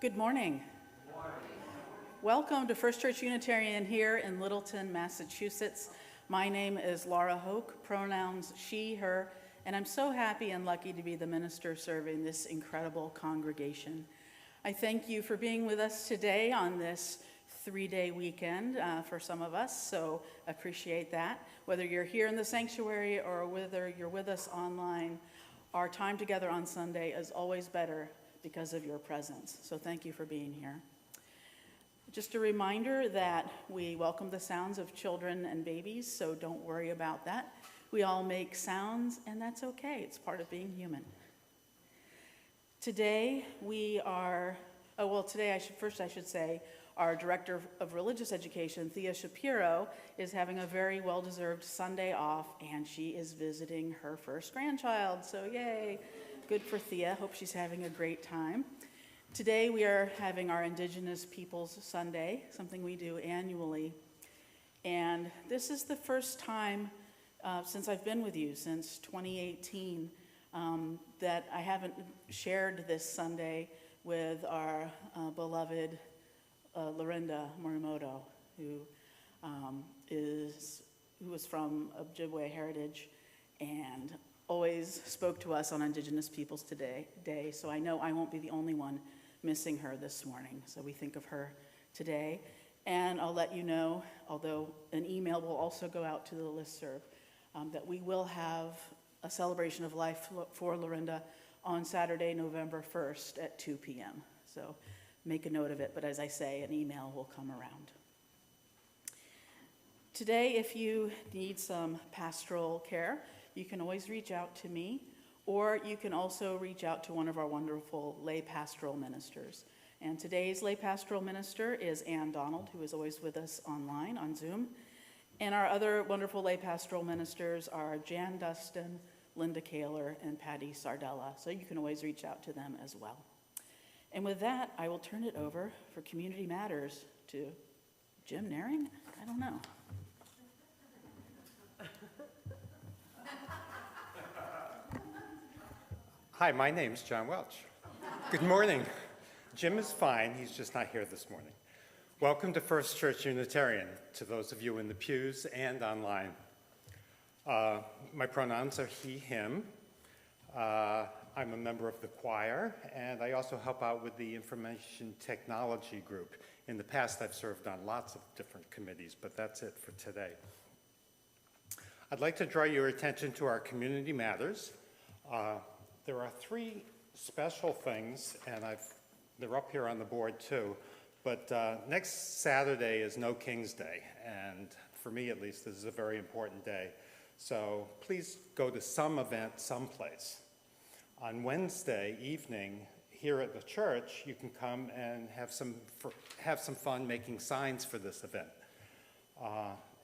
Good morning. Good morning. Welcome to First Church Unitarian here in Littleton, Massachusetts. My name is Lara Hoke, pronouns she, her, and I'm so happy and lucky to be the minister serving this incredible congregation. I thank you for being with us today on this 3-day weekend for some of us, so appreciate that. Whether you're here in the sanctuary or whether you're with us online, our time together on Sunday is always better because of your presence. So thank you for being here. Just a reminder that we welcome the sounds of children and babies, so don't worry about that. We all make sounds, and that's okay. It's part of being human. Today I should say, our Director of Religious Education, Thea Shapiro, is having a very well-deserved Sunday off, and she is visiting her first grandchild, so yay. Good for Thea. Hope she's having a great time. Today we are having our Indigenous Peoples Sunday, something we do annually. And this is the first time since I've been with you, since 2018, that I haven't shared this Sunday with our beloved Lorinda Morimoto, who is from Ojibwe heritage and always spoke to us on Indigenous Peoples Day, so I know I won't be the only one missing her this morning. So we think of her today. And I'll let you know, although an email will also go out to the listserv, that we will have a celebration of life for Lorinda on Saturday, November 1st at 2 p.m. So make a note of it, but as I say, an email will come around. Today, if you need some pastoral care, you can always reach out to me, or you can also reach out to one of our wonderful lay pastoral ministers. And today's lay pastoral minister is Ann Donald, who is always with us online on Zoom. And our other wonderful lay pastoral ministers are Jan Dustin, Linda Kaler, and Patty Sardella. So you can always reach out to them as well. And with that, I will turn it over for Community Matters to Jim Naring? I don't know. Hi, my name's John Welch. Good morning. Jim is fine, he's just not here this morning. Welcome to First Church Unitarian, to those of you in the pews and online. My pronouns are he, him. I'm a member of the choir, and I also help out with the information technology group. In the past, I've served on lots of different committees, but that's it for today. I'd like to draw your attention to our Community Matters. There are 3 special things, and they're up here on the board too, but next Saturday is No King's Day, and for me at least, this is a very important day. So please go to some event someplace. On Wednesday evening, here at the church, you can come and have some fun making signs for this event.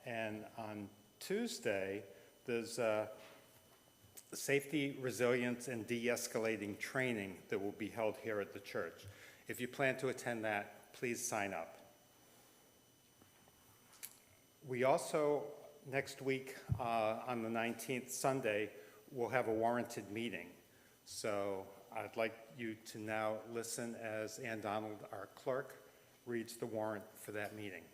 And on Tuesday, there's safety, resilience, and de-escalating training that will be held here at the church. If you plan to attend that, please sign up. We also, next week on the 19th, Sunday, we'll have a warranted meeting. So I'd like you to now listen as Ann Donald, our clerk, reads the warrant for that meeting.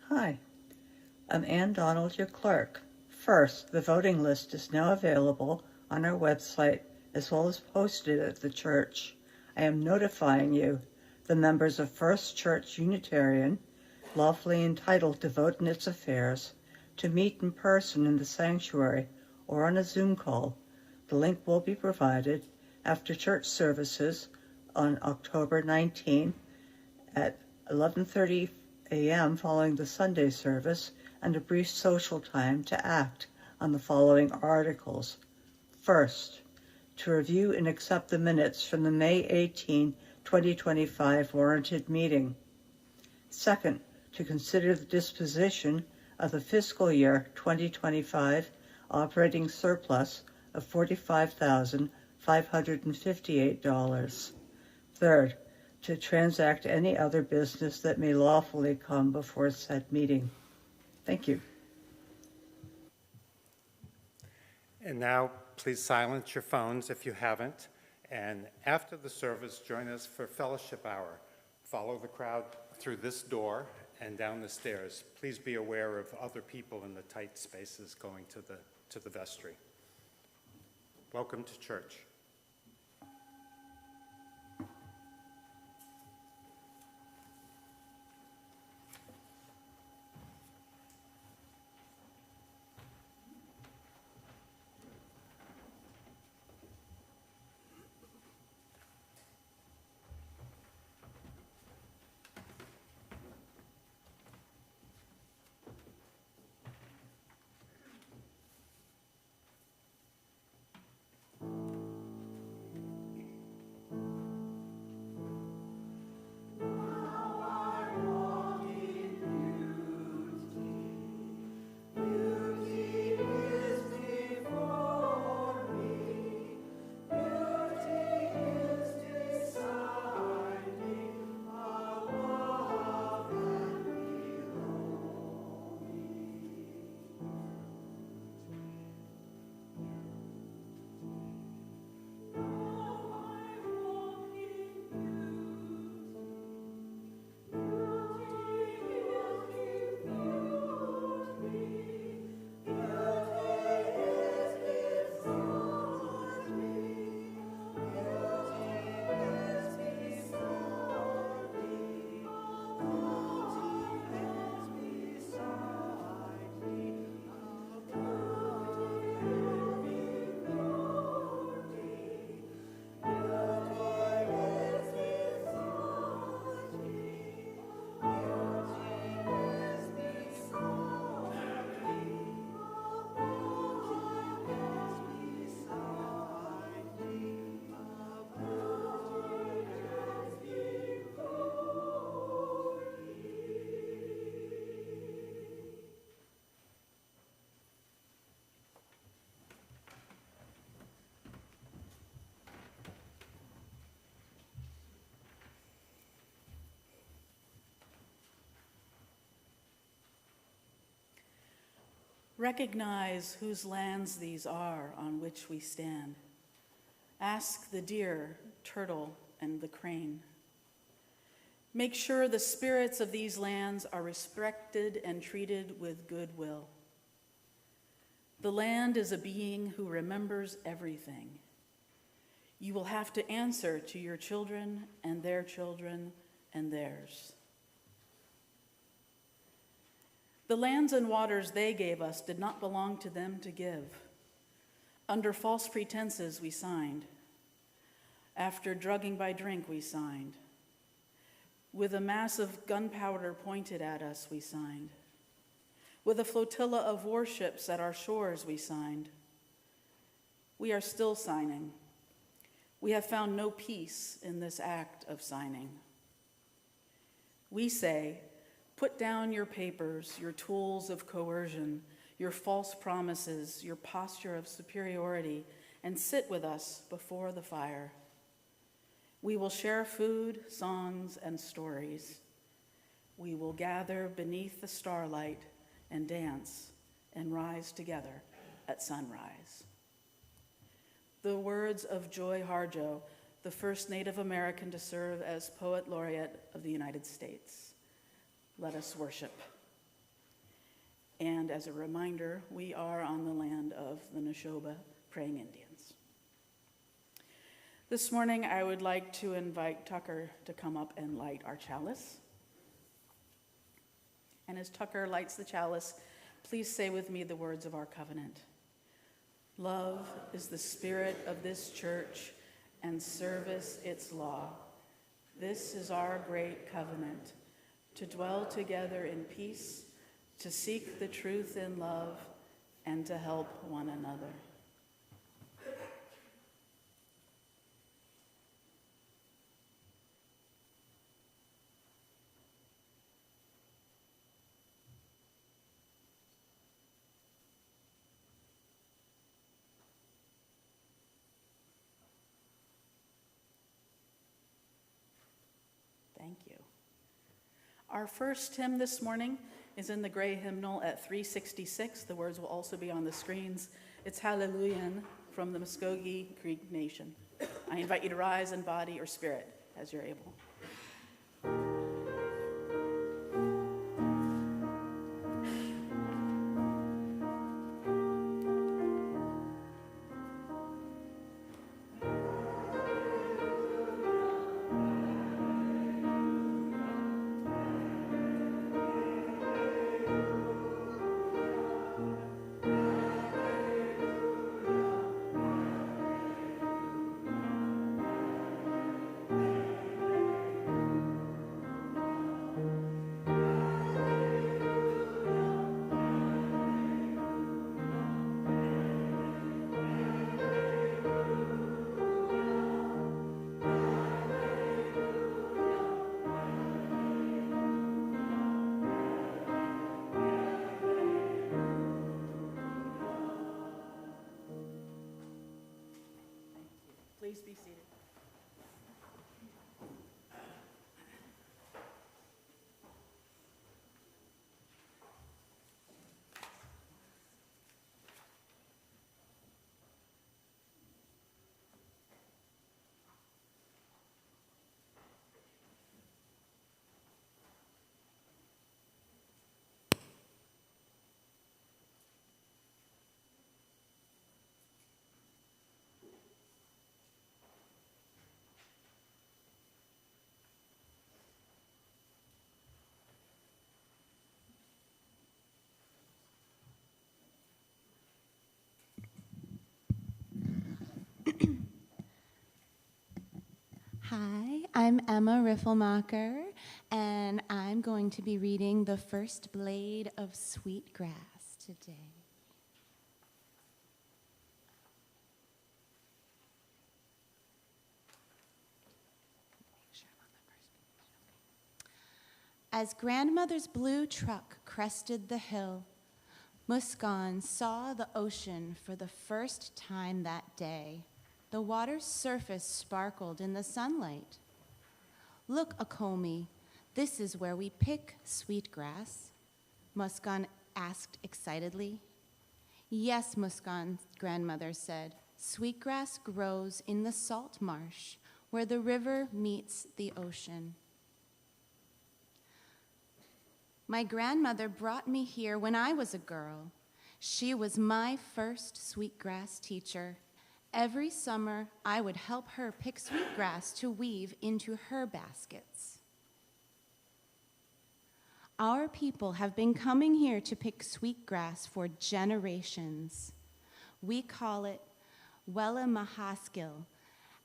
Hi, I'm Ann Donald, your clerk. First, the voting list is now available on our website as well as posted at the church. I am notifying you, the members of First Church Unitarian, lawfully entitled to vote in its affairs, to meet in person in the sanctuary or on a Zoom call. The link will be provided after church services on October 19 at 11:30 a.m. following the Sunday service, and a brief social time to act on the following articles. First, to review and accept the minutes from the May 18, 2025 warranted meeting. Second, to consider the disposition of the fiscal year 2025 operating surplus of $45,558. Third, to transact any other business that may lawfully come before said meeting. Thank you. And now, please silence your phones if you haven't. And after the service, join us for fellowship hour. Follow the crowd through this door and down the stairs. Please be aware of other people in the tight spaces going to the vestry. Welcome to church. Recognize whose lands these are on which we stand. Ask the deer, turtle, and the crane. Make sure the spirits of these lands are respected and treated with goodwill. The land is a being who remembers everything. You will have to answer to your children and their children and theirs. The lands and waters they gave us did not belong to them to give. Under false pretenses we signed. After drugging by drink we signed. With a mass of gunpowder pointed at us we signed. With a flotilla of warships at our shores we signed. We are still signing. We have found no peace in this act of signing. We say, put down your papers, your tools of coercion, your false promises, your posture of superiority, and sit with us before the fire. We will share food, songs, and stories. We will gather beneath the starlight and dance and rise together at sunrise. The words of Joy Harjo, the first Native American to serve as Poet Laureate of the United States. Let us worship. And as a reminder, we are on the land of the Neshoba Praying Indians. This morning, I would like to invite Tucker to come up and light our chalice. And as Tucker lights the chalice, please say with me the words of our covenant. Love is the spirit of this church, and service its law. This is our great covenant, to dwell together in peace, to seek the truth in love, and to help one another. Thank you. Our first hymn this morning is in the gray hymnal at 366. The words will also be on the screens. It's Heleluyan from the Muscogee Creek Nation. I invite you to rise in body or spirit as you're able. Please be seated. Hi, I'm Emma Riffelmacher, and I'm going to be reading the first blade of Sweetgrass today. As grandmother's blue truck crested the hill, Muscogee saw the ocean for the first time that day. The water's surface sparkled in the sunlight. Look, Akomi, this is where we pick sweetgrass, Muscogee asked excitedly. Yes, Muscoge's grandmother said, sweetgrass grows in the salt marsh where the river meets the ocean. My grandmother brought me here when I was a girl. She was my first sweetgrass teacher. Every summer, I would help her pick sweetgrass to weave into her baskets. Our people have been coming here to pick sweetgrass for generations. We call it Wellamahaskil,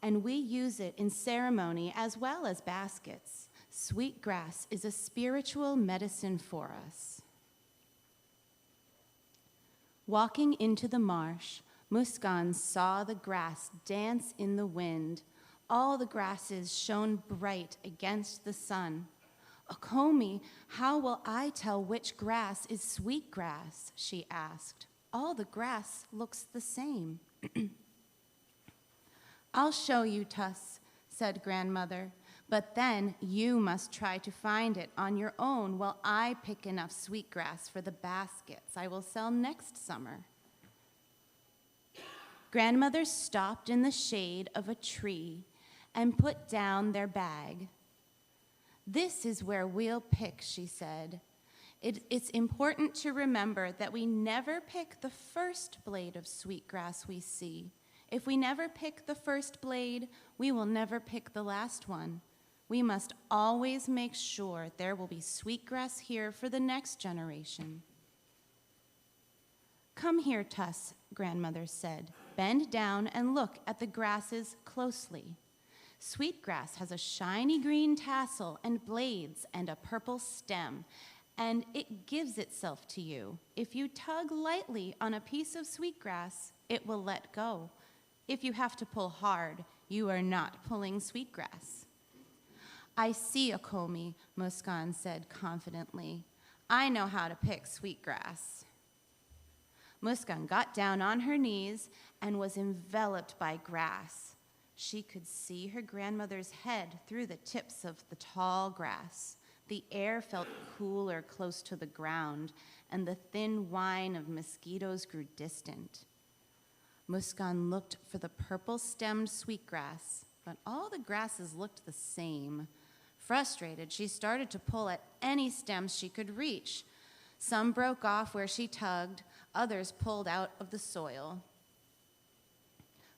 and we use it in ceremony as well as baskets. Sweetgrass is a spiritual medicine for us. Walking into the marsh, Muscogee saw the grass dance in the wind. All the grasses shone bright against the sun. Akomi, how will I tell which grass is sweetgrass? She asked. All the grass looks the same. I'll show you, Tuss, said grandmother, but then you must try to find it on your own while I pick enough sweetgrass for the baskets I will sell next summer. Grandmother stopped in the shade of a tree and put down their bag. This is where we'll pick, she said. It's important to remember that we never pick the first blade of sweetgrass we see. If we never pick the first blade, we will never pick the last one. We must always make sure there will be sweetgrass here for the next generation. Come here, Tuss, grandmother said. Bend down and look at the grasses closely. Sweetgrass has a shiny green tassel and blades and a purple stem, and it gives itself to you. If you tug lightly on a piece of sweetgrass, it will let go. If you have to pull hard, you are not pulling sweetgrass. I see, Akomi, Muscogee said confidently. I know how to pick sweetgrass. Muscogee got down on her knees and was enveloped by grass. She could see her grandmother's head through the tips of the tall grass. The air felt cooler close to the ground, and the thin whine of mosquitoes grew distant. Muskan looked for the purple-stemmed sweetgrass, but all the grasses looked the same. Frustrated, she started to pull at any stems she could reach. Some broke off where she tugged, others pulled out of the soil.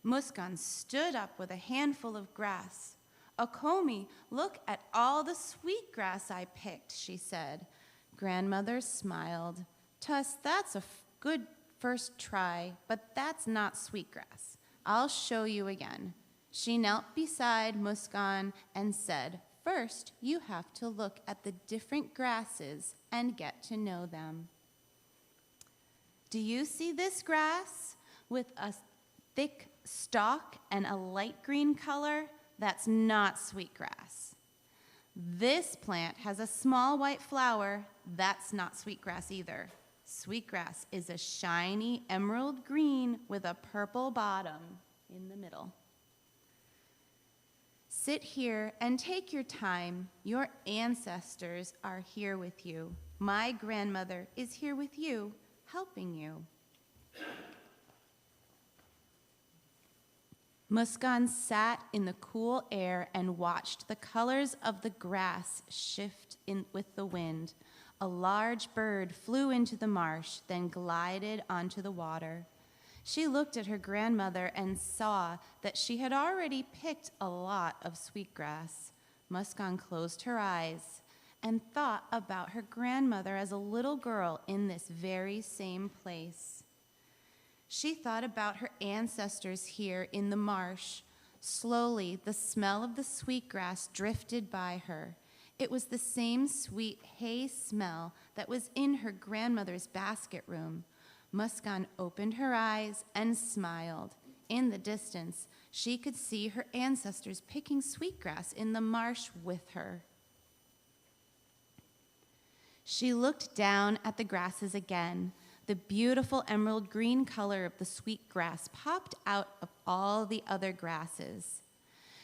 Muskan stood up with a handful of grass. "Okomi, look at all the sweetgrass I picked," she said. Grandmother smiled. "Tuss, that's a good first try, but that's not sweetgrass. I'll show you again." She knelt beside Muskan and said, "First, you have to look at the different grasses and get to know them. Do you see this grass with a thick stalk and a light green color? That's not sweetgrass. This plant has a small white flower. That's not sweetgrass either. Sweetgrass is a shiny emerald green with a purple bottom in the middle. Sit here and take your time. Your ancestors are here with you. My grandmother is here with you, helping you." Muskan sat in the cool air and watched the colors of the grass shift in with the wind. A large bird flew into the marsh, then glided onto the water. She looked at her grandmother and saw that she had already picked a lot of sweetgrass. Muskan closed her eyes and thought about her grandmother as a little girl in this very same place. She thought about her ancestors here in the marsh. Slowly, the smell of the sweetgrass drifted by her. It was the same sweet hay smell that was in her grandmother's basket room. Muskan opened her eyes and smiled. In the distance, she could see her ancestors picking sweetgrass in the marsh with her. She looked down at the grasses again. The beautiful emerald green color of the sweetgrass popped out of all the other grasses.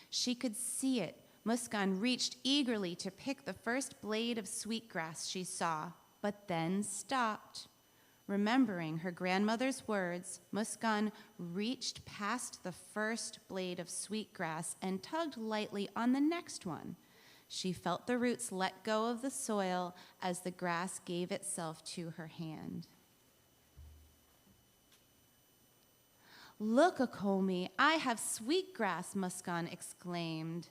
She could see it. Muskan reached eagerly to pick the first blade of sweetgrass she saw, but then stopped. Remembering her grandmother's words, Muskan reached past the first blade of sweetgrass and tugged lightly on the next one. She felt the roots let go of the soil as the grass gave itself to her hand. "Look, Okomi, I have sweetgrass," Muskan exclaimed.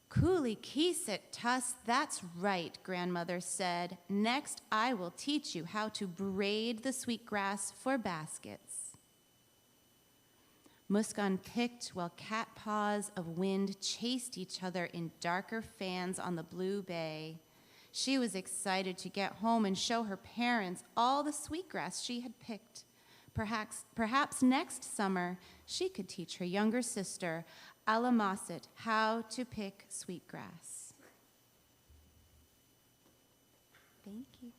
"Kuli kisit tuss, that's right," Grandmother said. "Next, I will teach you how to braid the sweetgrass for baskets." Muskan picked while cat paws of wind chased each other in darker fans on the blue bay. She was excited to get home and show her parents all the sweetgrass she had picked. Perhaps next summer, she could teach her younger sister, Alamasit, how to pick sweetgrass. Thank you.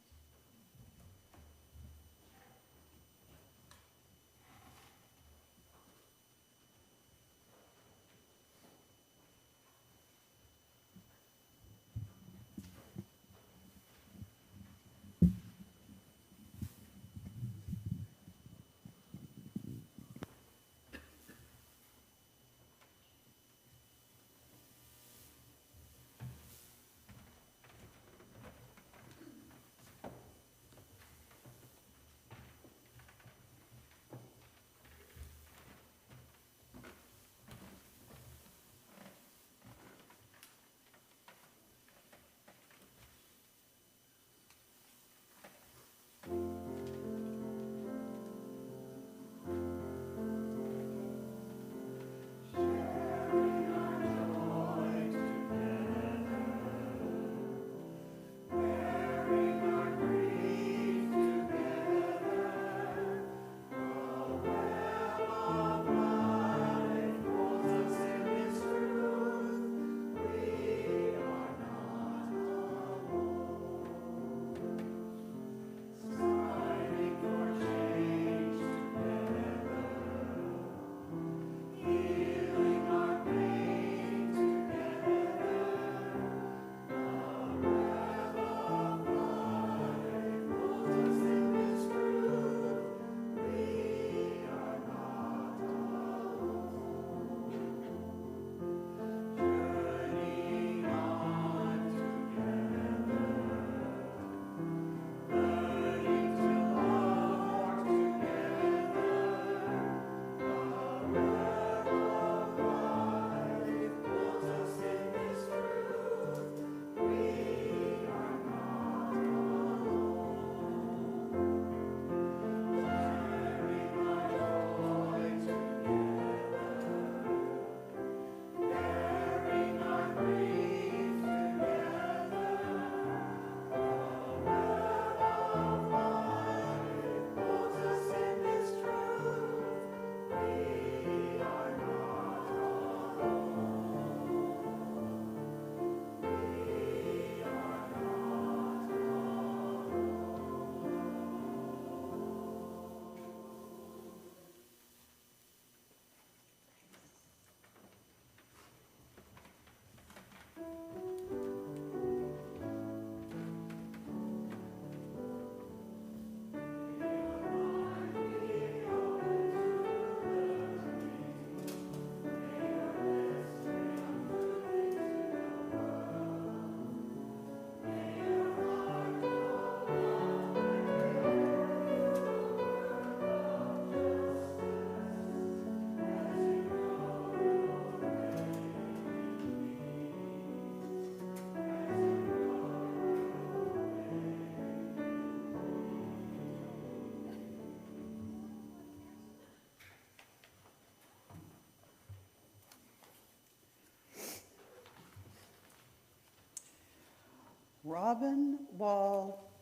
Robin Wall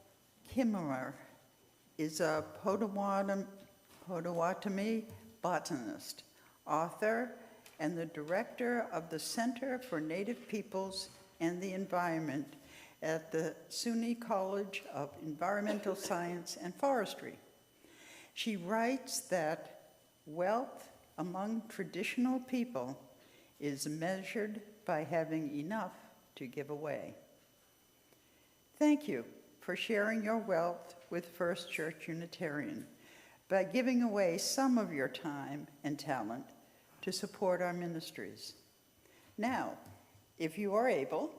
Kimmerer is a Potawatomi botanist, author, and the director of the Center for Native Peoples and the Environment at the SUNY College of Environmental Science and Forestry. She writes that wealth among traditional people is measured by having enough to give away. Thank you for sharing your wealth with First Church Unitarian by giving away some of your time and talent to support our ministries. Now, if you are able,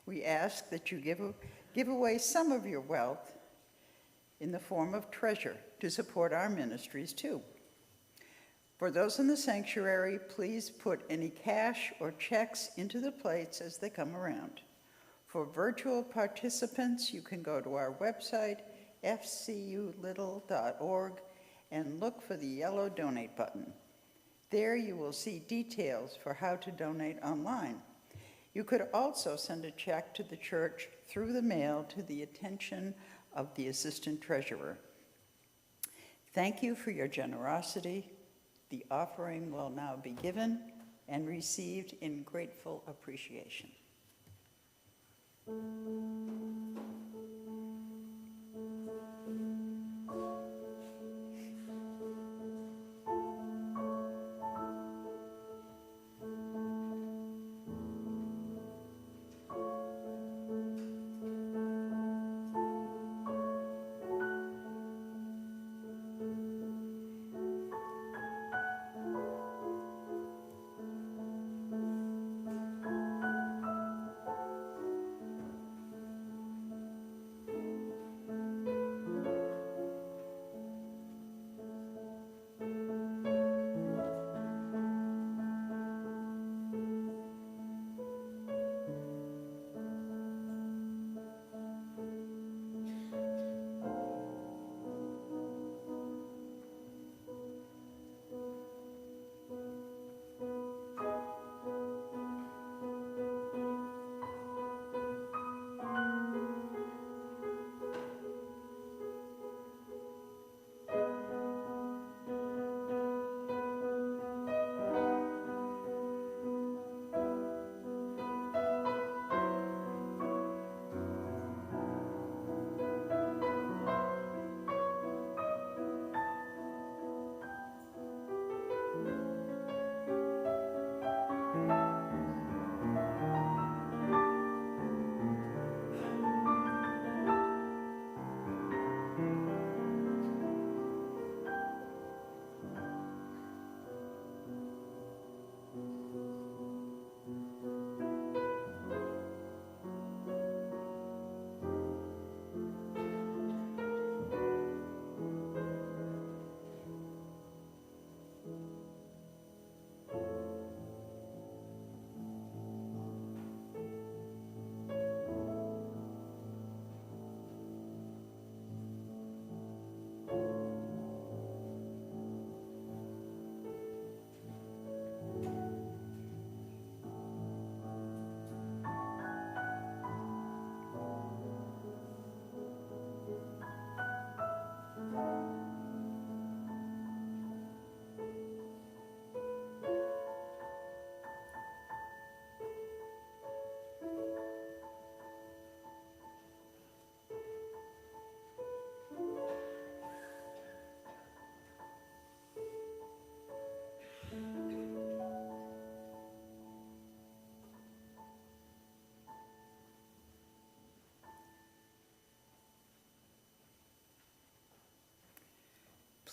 we ask that you give away some of your wealth in the form of treasure to support our ministries too. For those in the sanctuary, please put any cash or checks into the plates as they come around. For virtual participants, you can go to our website, fculittle.org, and look for the yellow donate button. There you will see details for how to donate online. You could also send a check to the church through the mail to the attention of the assistant treasurer. Thank you for your generosity. The offering will now be given and received in grateful appreciation.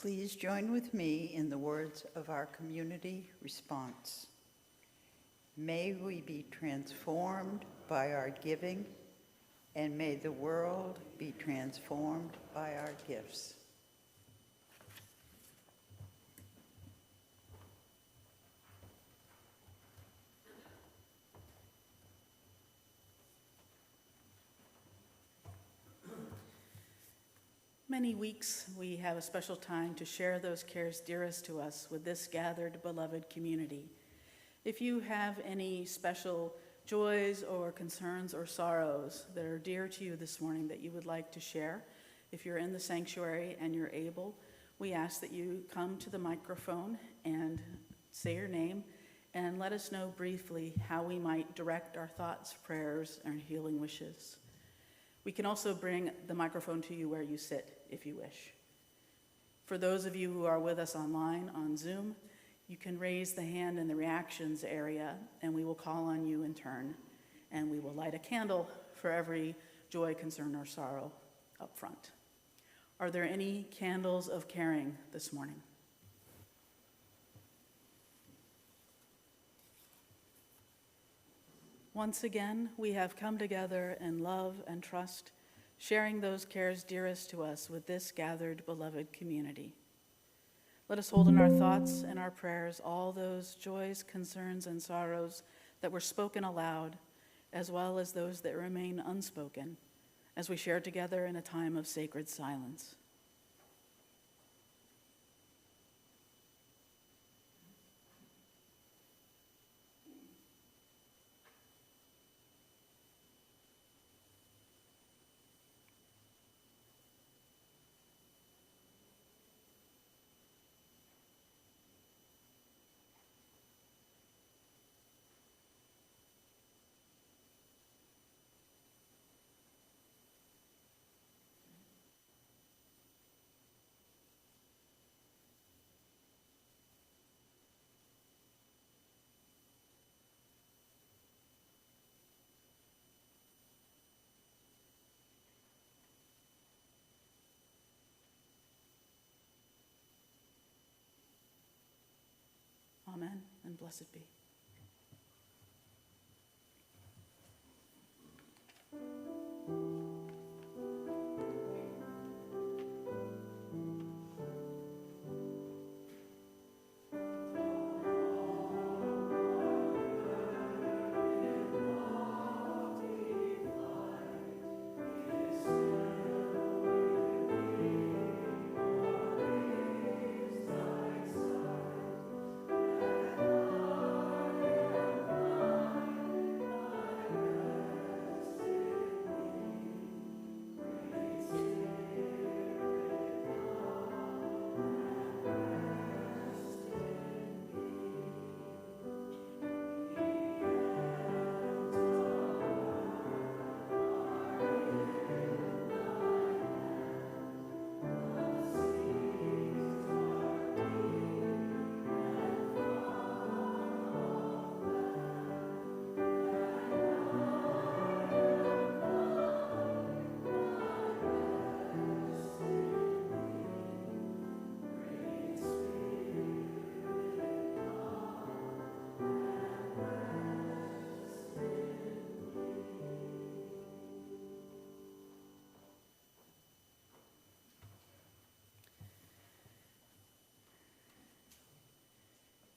Please join with me in the words of our community response. May we be transformed by our giving, and may the world be transformed by our gifts. Many weeks we have a special time to share those cares dearest to us with this gathered beloved community. If you have any special joys or concerns or sorrows that are dear to you this morning that you would like to share. If you're in the sanctuary and you're able, we ask that you come to the microphone and say your name and let us know briefly how we might direct our thoughts, prayers, and healing wishes. We can also bring the microphone to you where you sit if you wish. For those of you who are with us online on Zoom, you can raise the hand in the reactions area and we will call on you in turn, and we will light a candle for every joy, concern, or sorrow up front. Are there any candles of caring this morning? Once again, we have come together in love and trust, sharing those cares dearest to us with this gathered, beloved community. Let us hold in our thoughts and our prayers all those joys, concerns, and sorrows that were spoken aloud, as well as those that remain unspoken, as we share together in a time of sacred silence. Amen, and blessed be.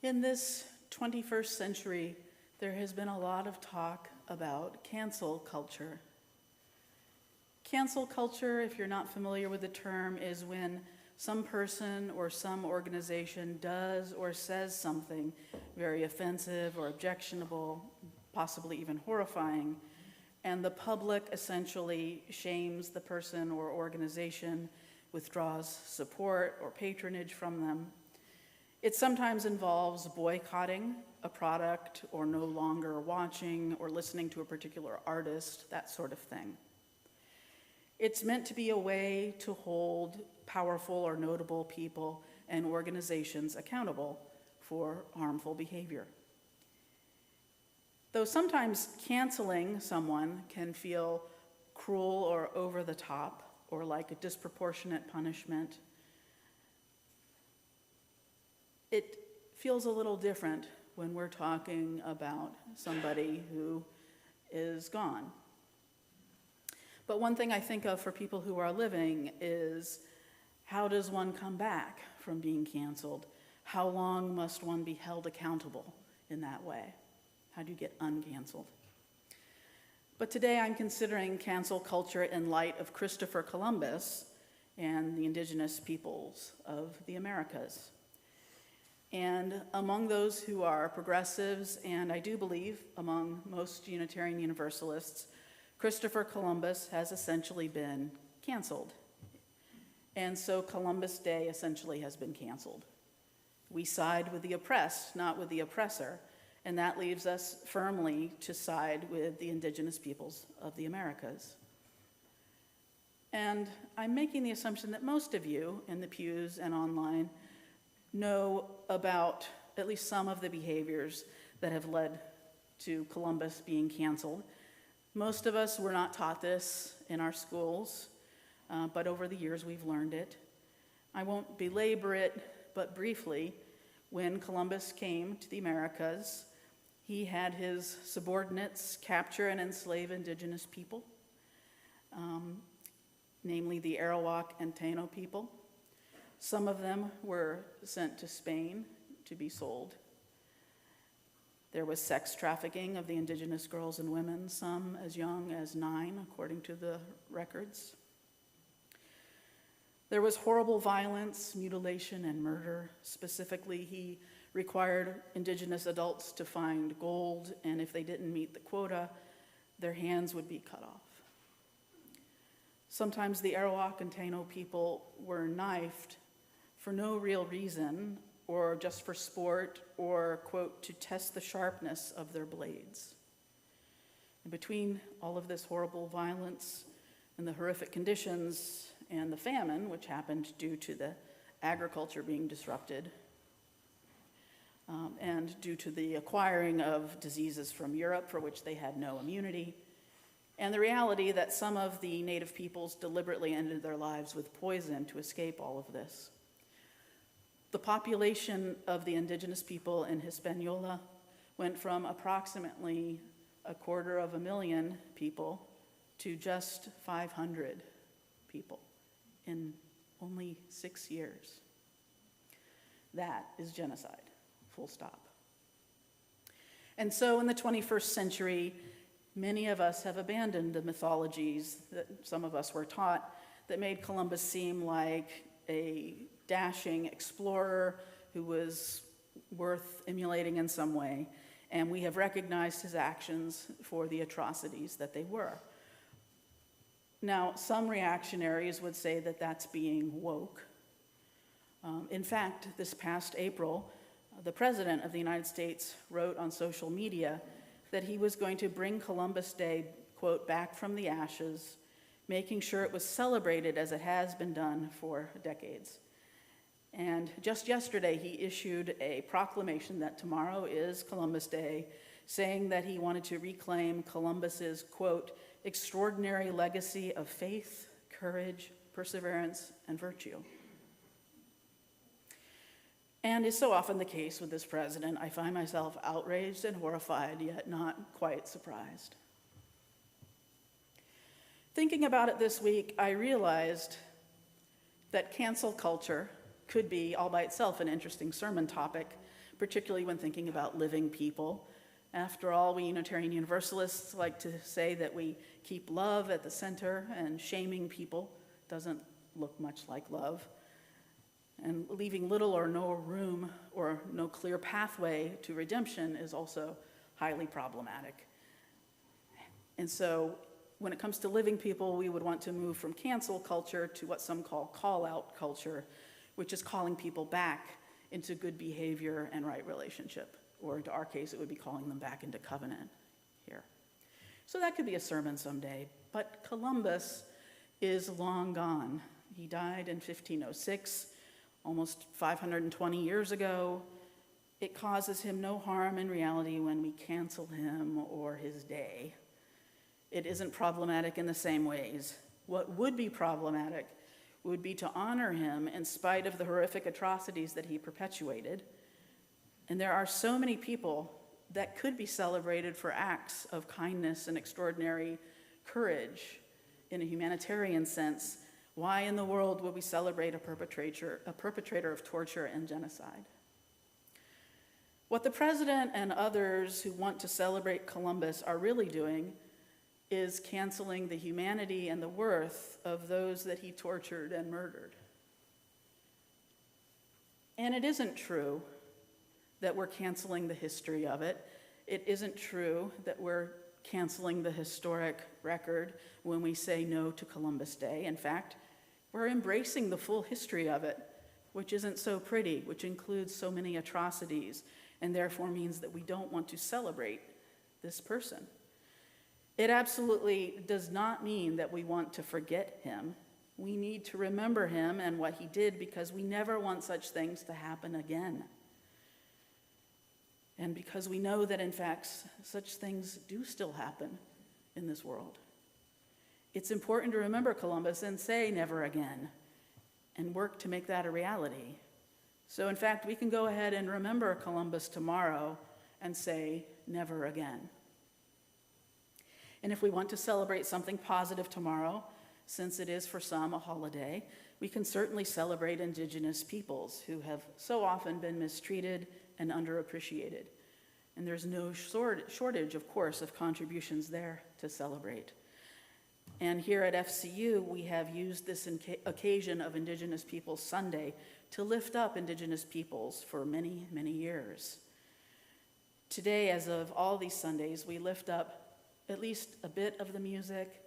In this 21st century, there has been a lot of talk about cancel culture. Cancel culture, if you're not familiar with the term, is when some person or some organization does or says something very offensive or objectionable, possibly even horrifying, and the public essentially shames the person or organization, withdraws support or patronage from them. It sometimes involves boycotting a product or no longer watching or listening to a particular artist, that sort of thing. It's meant to be a way to hold powerful or notable people and organizations accountable for harmful behavior. Though sometimes canceling someone can feel cruel or over the top or like a disproportionate punishment, it feels a little different when we're talking about somebody who is gone. But one thing I think of for people who are living is, how does one come back from being canceled? How long must one be held accountable in that way? How do you get uncanceled? But today I'm considering cancel culture in light of Christopher Columbus and the indigenous peoples of the Americas. And among those who are progressives, and I do believe among most Unitarian Universalists, Christopher Columbus has essentially been canceled. And so Columbus Day essentially has been canceled. We side with the oppressed, not with the oppressor, and that leaves us firmly to side with the indigenous peoples of the Americas. And I'm making the assumption that most of you in the pews and online know about at least some of the behaviors that have led to Columbus being canceled. Most of us were not taught this in our schools, but over the years we've learned it. I won't belabor it, but briefly, when Columbus came to the Americas, he had his subordinates capture and enslave indigenous people, namely the Arawak and Taino people. Some of them were sent to Spain to be sold. There was sex trafficking of the indigenous girls and women, some as young as 9, according to the records. There was horrible violence, mutilation, and murder. Specifically, he required indigenous adults to find gold, and if they didn't meet the quota, their hands would be cut off. Sometimes the Arawak and Taino people were knifed for no real reason, or just for sport, or, quote, to test the sharpness of their blades. And between all of this horrible violence and the horrific conditions and the famine, which happened due to the agriculture being disrupted, and due to the acquiring of diseases from Europe for which they had no immunity, and the reality that some of the native peoples deliberately ended their lives with poison to escape all of this. The population of the indigenous people in Hispaniola went from approximately 250,000 people to just 500 people in only 6 years. That is genocide, full stop. And so in the 21st century, many of us have abandoned the mythologies that some of us were taught that made Columbus seem like a dashing explorer who was worth emulating in some way, and we have recognized his actions for the atrocities that they were. Now, some reactionaries would say that that's being woke. In fact, this past April, the President of the United States wrote on social media that he was going to bring Columbus Day, quote, back from the ashes, making sure it was celebrated as it has been done for decades. And just yesterday, he issued a proclamation that tomorrow is Columbus Day, saying that he wanted to reclaim Columbus's, quote, extraordinary legacy of faith, courage, perseverance, and virtue. And is so often the case with this president, I find myself outraged and horrified, yet not quite surprised. Thinking about it this week, I realized that cancel culture could be all by itself an interesting sermon topic, particularly when thinking about living people. After all, we Unitarian Universalists like to say that we keep love at the center, and shaming people doesn't look much like love. And leaving little or no room or no clear pathway to redemption is also highly problematic. And so when it comes to living people, we would want to move from cancel culture to what some call call-out culture, which is calling people back into good behavior and right relationship. Or in our case, it would be calling them back into covenant here. So that could be a sermon someday. But Columbus is long gone. He died in 1506, almost 520 years ago. It causes him no harm in reality when we cancel him or his day. It isn't problematic in the same ways. What would be problematic would be to honor him in spite of the horrific atrocities that he perpetuated. And there are so many people that could be celebrated for acts of kindness and extraordinary courage in a humanitarian sense. Why in the world would we celebrate a perpetrator of torture and genocide? What the president and others who want to celebrate Columbus are really doing is canceling the humanity and the worth of those that he tortured and murdered. And it isn't true that we're canceling the history of it. It isn't true that we're canceling the historic record when we say no to Columbus Day. In fact, we're embracing the full history of it, which isn't so pretty, which includes so many atrocities, and therefore means that we don't want to celebrate this person. It absolutely does not mean that we want to forget him. We need to remember him and what he did, because we never want such things to happen again. And because we know that, in fact, such things do still happen in this world. It's important to remember Columbus and say never again, and work to make that a reality. So, in fact, we can go ahead and remember Columbus tomorrow and say never again. And if we want to celebrate something positive tomorrow, since it is for some a holiday, we can certainly celebrate Indigenous peoples who have so often been mistreated and underappreciated. And there's no shortage, of course, of contributions there to celebrate. And here at FCU, we have used this occasion of Indigenous Peoples Sunday to lift up Indigenous peoples for many, many years. Today, as of all these Sundays, we lift up at least a bit of the music,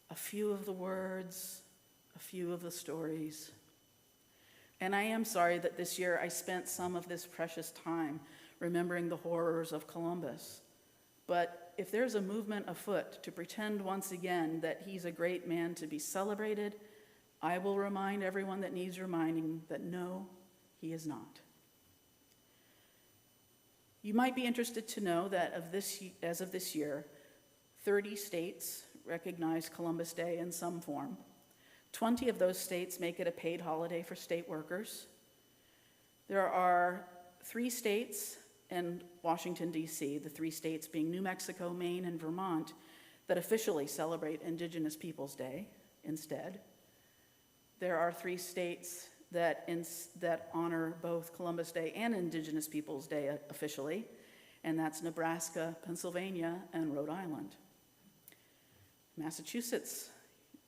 a few of the words, a few of the stories. And I am sorry that this year I spent some of this precious time remembering the horrors of Columbus. But if there's a movement afoot to pretend once again that he's a great man to be celebrated, I will remind everyone that needs reminding that no, he is not. You might be interested to know that as of this year, 30 states recognize Columbus Day in some form. 20 of those states make it a paid holiday for state workers. There are 3 states and Washington, D.C., the 3 states being New Mexico, Maine, and Vermont, that officially celebrate Indigenous Peoples Day instead. There are 3 states that honor both Columbus Day and Indigenous Peoples Day officially, and that's Nebraska, Pennsylvania, and Rhode Island. Massachusetts,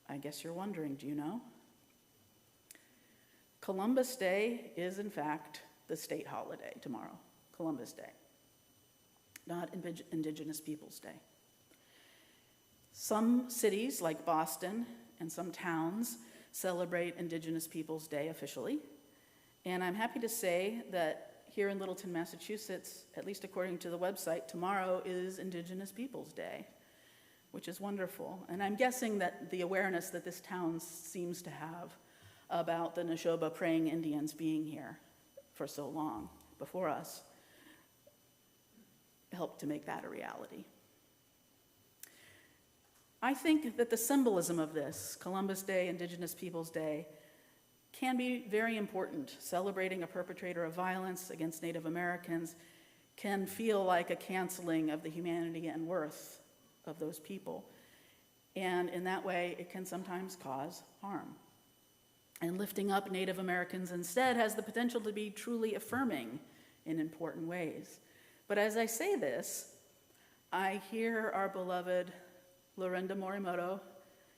I guess you're wondering, do you know? Columbus Day is, in fact, the state holiday tomorrow. Columbus Day, not Indigenous Peoples Day. Some cities, like Boston, and some towns celebrate Indigenous Peoples Day officially. And I'm happy to say that here in Littleton, Massachusetts, at least according to the website, tomorrow is Indigenous Peoples Day, which is wonderful. And I'm guessing that the awareness that this town seems to have about the Neshoba praying Indians being here for so long before us helped to make that a reality. I think that the symbolism of this, Columbus Day, Indigenous Peoples Day, can be very important. Celebrating a perpetrator of violence against Native Americans can feel like a canceling of the humanity and worth of those people. And in that way, it can sometimes cause harm. And lifting up Native Americans instead has the potential to be truly affirming in important ways. But as I say this, I hear our beloved Lorinda Morimoto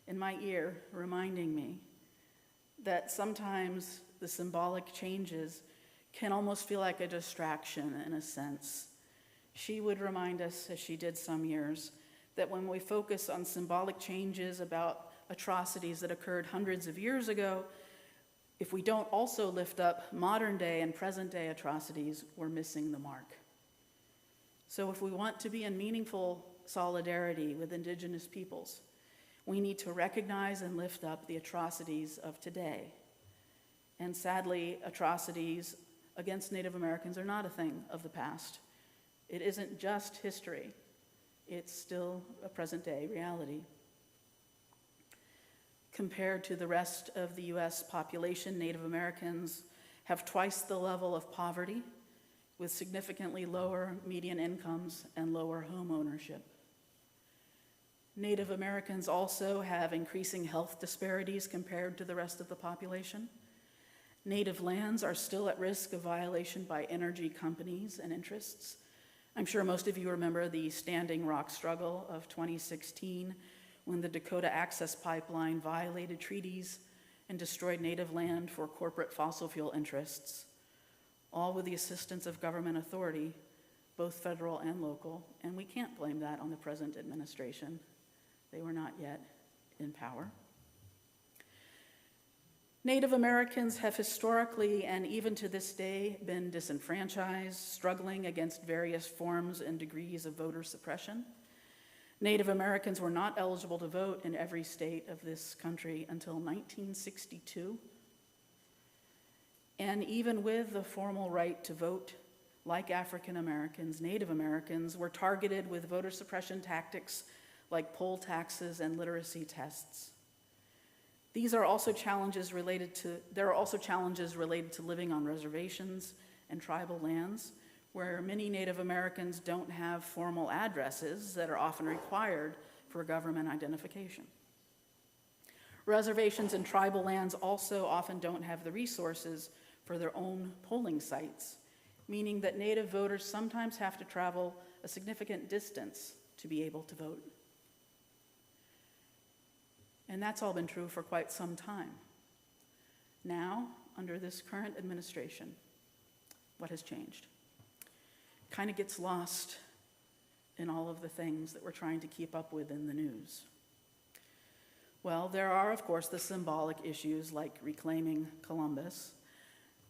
in my ear reminding me that sometimes the symbolic changes can almost feel like a distraction in a sense. She would remind us, as she did some years, that when we focus on symbolic changes about atrocities that occurred hundreds of years ago, if we don't also lift up modern day and present day atrocities, we're missing the mark. So if we want to be in meaningful solidarity with Indigenous peoples, we need to recognize and lift up the atrocities of today. And sadly, atrocities against Native Americans are not a thing of the past. It isn't just history. It's still a present-day reality. Compared to the rest of the U.S. population, Native Americans have twice the level of poverty, with significantly lower median incomes and lower home ownership. Native Americans also have increasing health disparities compared to the rest of the population. Native lands are still at risk of violation by energy companies and interests. I'm sure most of you remember the Standing Rock struggle of 2016, when the Dakota Access Pipeline violated treaties and destroyed native land for corporate fossil fuel interests. all with the assistance of government authority, both federal and local, and we can't blame that on the present administration. They were not yet in power. Native Americans have historically and even to this day been disenfranchised, struggling against various forms and degrees of voter suppression. Native Americans were not eligible to vote in every state of this country until 1962. And even with the formal right to vote, like African Americans, Native Americans were targeted with voter suppression tactics like poll taxes and literacy tests. There are also challenges related to living on reservations and tribal lands, where many Native Americans don't have formal addresses that are often required for government identification. Reservations and tribal lands also often don't have the resources for their own polling sites, meaning that Native voters sometimes have to travel a significant distance to be able to vote. And that's all been true for quite some time. Now, under this current administration, what has changed? Kind of gets lost in all of the things that we're trying to keep up with in the news. Well, there are, of course, the symbolic issues like reclaiming Columbus,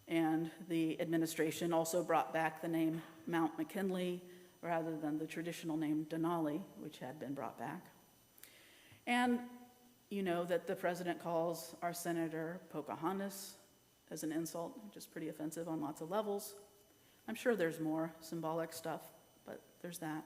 and the administration also brought back the name Mount McKinley rather than the traditional name Denali, which had been brought back. And you know that the president calls our senator Pocahontas as an insult, which is pretty offensive on lots of levels. I'm sure there's more symbolic stuff, but there's that.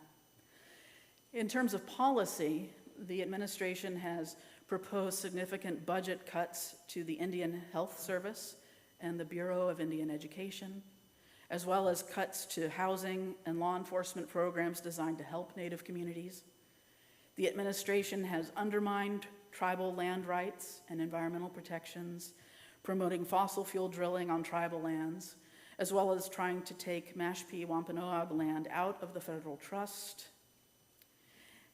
In terms of policy, the administration has proposed significant budget cuts to the Indian Health Service and the Bureau of Indian Education, as well as cuts to housing and law enforcement programs designed to help Native communities. The administration has undermined tribal land rights and environmental protections, promoting fossil fuel drilling on tribal lands, as well as trying to take Mashpee Wampanoag land out of the federal trust.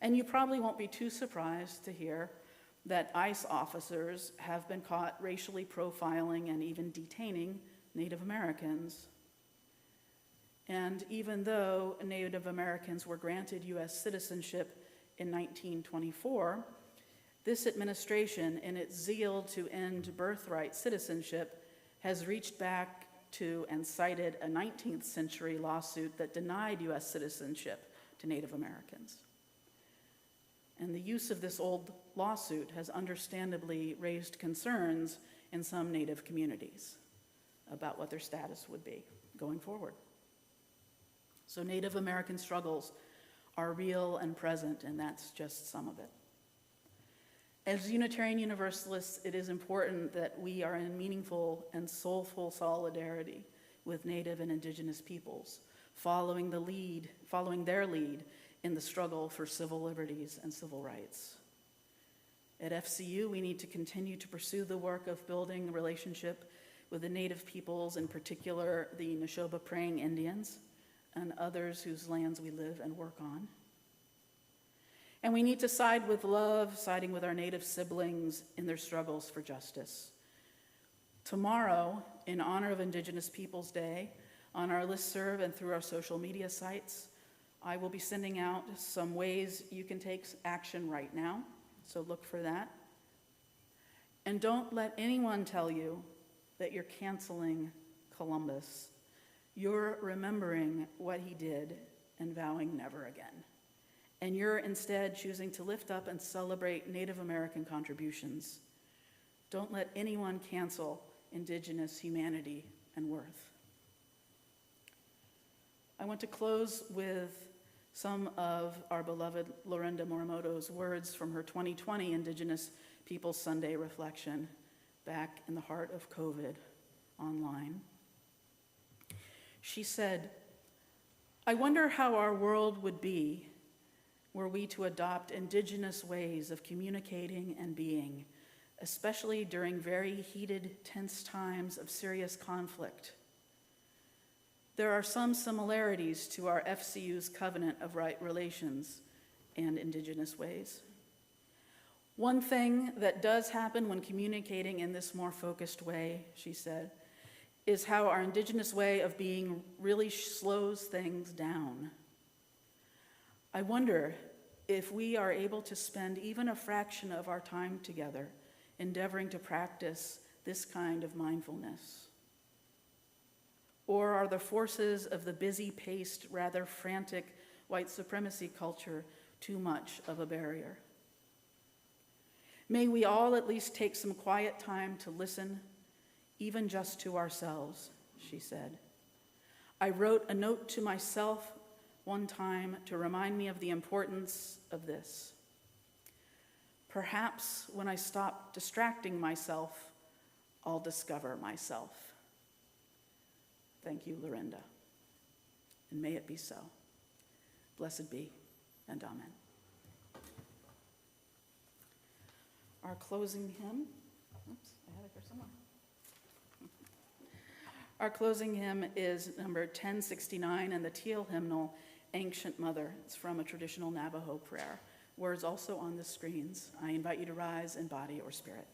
And you probably won't be too surprised to hear that ICE officers have been caught racially profiling and even detaining Native Americans. And even though Native Americans were granted U.S. citizenship in 1924, this administration, in its zeal to end birthright citizenship, has reached back to and cited a 19th century lawsuit that denied U.S. citizenship to Native Americans. And the use of this old lawsuit has understandably raised concerns in some Native communities about what their status would be going forward. So Native American struggles are real and present, and that's just some of it. As Unitarian Universalists, it is important that we are in meaningful and soulful solidarity with Native and Indigenous peoples, following their lead in the struggle for civil liberties and civil rights. At FCU, we need to continue to pursue the work of building a relationship with the Native peoples, in particular the Neshoba Praying Indians and others whose lands we live and work on. And we need to side with love, siding with our Native siblings in their struggles for justice. Tomorrow, in honor of Indigenous Peoples Day, on our listserv and through our social media sites, I will be sending out some ways you can take action right now, so look for that. And don't let anyone tell you that you're canceling Columbus. You're remembering what he did and vowing never again. And you're instead choosing to lift up and celebrate Native American contributions. Don't let anyone cancel Indigenous humanity and worth. I want to close with some of our beloved Lorinda Morimoto's words from her 2020 Indigenous Peoples Sunday reflection back in the heart of COVID online. She said, "I wonder how our world would be were we to adopt Indigenous ways of communicating and being, especially during very heated, tense times of serious conflict. There are some similarities to our FCU's covenant of right relations and Indigenous ways. One thing that does happen when communicating in this more focused way," she said, is how our Indigenous way of being really slows things down. I wonder if we are able to spend even a fraction of our time together endeavoring to practice this kind of mindfulness. Or are the forces of the busy-paced, rather frantic white supremacy culture too much of a barrier? May we all at least take some quiet time to listen, even just to ourselves, she said. I wrote a note to myself one time to remind me of the importance of this. Perhaps when I stop distracting myself, I'll discover myself. Thank you, Lorinda. And may it be so. Blessed be, and amen. Our closing hymn, oops, I had it here somewhere. Our closing hymn is number 1069 and the teal hymnal, Ancient Mother. It's from a traditional Navajo prayer. Words also on the screens. I invite you to rise in body or spirit.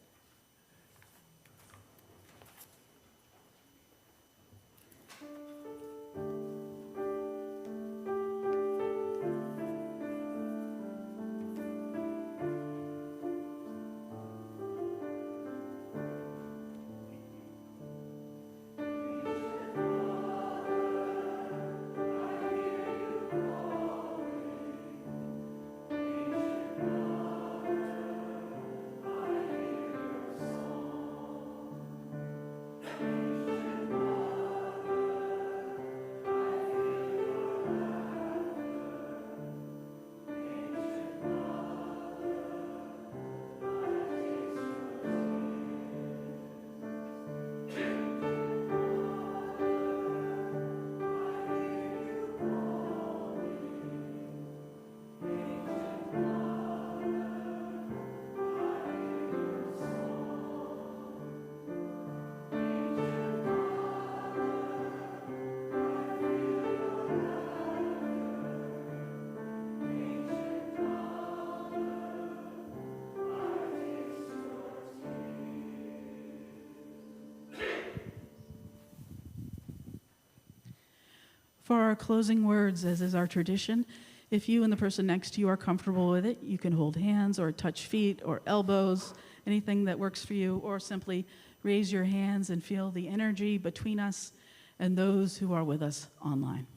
For our closing words, as is our tradition, if you and the person next to you are comfortable with it, you can hold hands or touch feet or elbows, anything that works for you, or simply raise your hands and feel the energy between us and those who are with us online.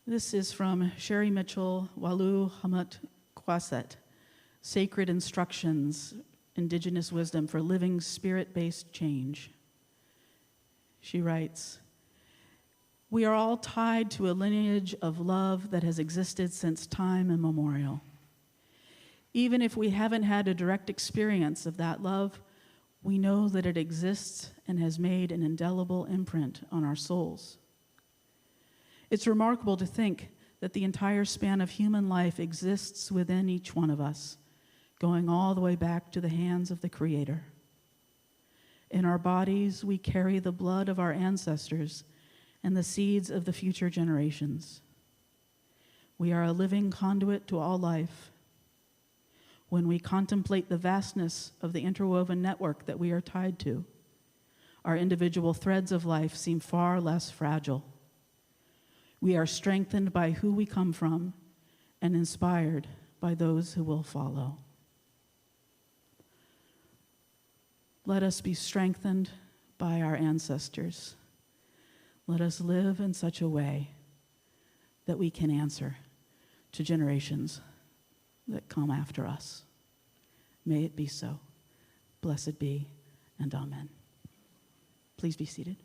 This is from Sherry Mitchell, Walu Hamut Kwaset, Sacred Instructions, Indigenous Wisdom for Living Spirit-Based Change. She writes, "We are all tied to a lineage of love that has existed since time immemorial. Even if we haven't had a direct experience of that love, we know that it exists and has made an indelible imprint on our souls. It's remarkable to think that the entire span of human life exists within each one of us, going all the way back to the hands of the Creator. In our bodies, we carry the blood of our ancestors and the seeds of the future generations. We are a living conduit to all life. When we contemplate the vastness of the interwoven network that we are tied to, our individual threads of life seem far less fragile. We are strengthened by who we come from and inspired by those who will follow. Let us be strengthened by our ancestors. Let us live in such a way that we can answer to generations that come after us. May it be so. Blessed be, and amen." Please be seated.